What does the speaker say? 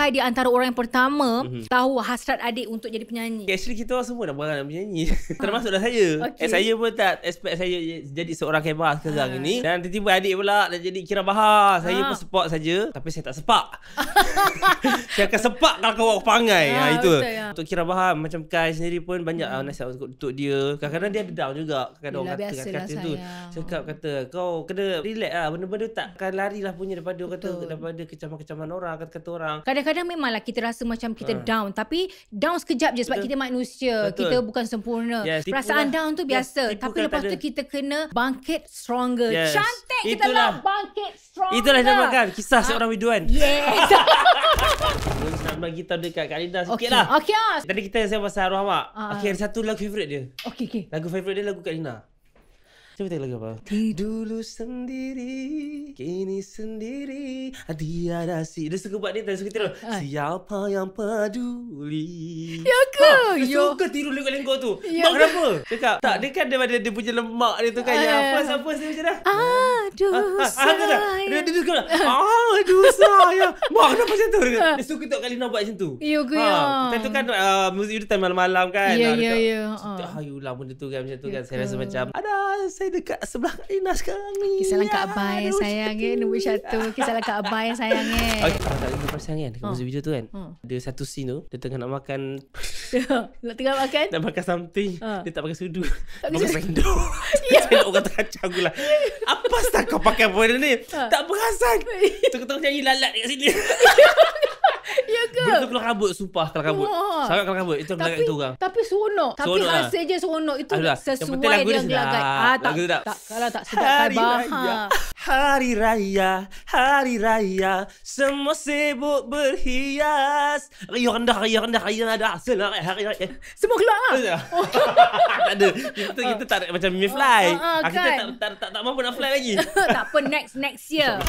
Kai di antara orang yang pertama tahu hasrat adik untuk jadi penyanyi? Actually kita orang semua dah berang nak menyanyi. Termasuklah saya. Saya pun tak expect saya jadi seorang kemah sekarang ini. Dan tiba-tiba adik pula dah jadi Kira Bahar. Saya pun support saja, tapi saya tak sepak. Saya akan sepak kalau kau pangai. Itu. Betul, ya. Untuk Kira Bahar macam Kai sendiri pun banyak nasihat untuk dia. Kadang-kadang dia ada down juga. Kadang orang kata tu. Cakap kata kau kena relax lah. Benda-benda takkan lari lah punya daripada daripada kecaman-kecaman orang, kata-kata orang. Kadang-kadang memanglah kita rasa macam kita down, tapi down sekejap je sebab kita manusia. Kita bukan sempurna. Perasaan down tu biasa, tapi lepas tu kita kena bangkit stronger. Cantik kita lah bangkit stronger. Itulah dinamakan kisah seorang biduan. Yes. Nak bagi kita dekat Kak Linda sikit lah. Okay. Tadi kita saya pasal arwah mak. Ada satu lagu favourite dia. Okay. Lagu favourite dia lagu Kak Linda. Cuba tengok lagu apa? Dulu sendiri, kini sendiri, tiada si. Dia suka buat ni, dia suka tiru. Siapa yang peduli? Ya ke? Dia suka tiru lagu tu. Mak kenapa? Cakap, tak, dia kan daripada dia punya lemak dia tu kan. Apa macam dah? Aduh sayang. Dia suka lah. Aduh sayang. Mak kenapa macam tu? Dia suka tengok Kak Linda buat macam tu. Ya ke ya? Kita tu kan muzik video time malam-malam kan. Ya. Hayulah benda tu kan macam tu kan. Saya rasa macam saya dekat sebelah Kak Linda sekarang ni. Kisah Kak Abai sayang nombor 1. Kisah Kak Abai sayang tak lagi pasang kan dekat muzik video tu kan. Ada satu scene tu dia tengah nak makan. Nak tengah makan? Nak makan something. Dia tak pakai sudu. Pakai sendok. Sendok orang terkacau aku lah. Apa sah kau pakai benda ni? Tak perasan. Tengah-tengah nyanyi lalat kat sini. Ya ke? Benda tu keluar kabut. Sumpah keluar kabut. Sangat keluar kabut. Itu gelagat itu orang. Tapi seronok. Tapi rasa je seronok. Itu sesuai dia gelagat. Tak. Kalau tak sedap Bahar. Hari raya semua sibuk berhias. Raya rendah selamat hari raya. Semua keluar lah. Tak ada. Kita tak macam fly. Kita tak mampu nak fly lagi. Tak apa, next year.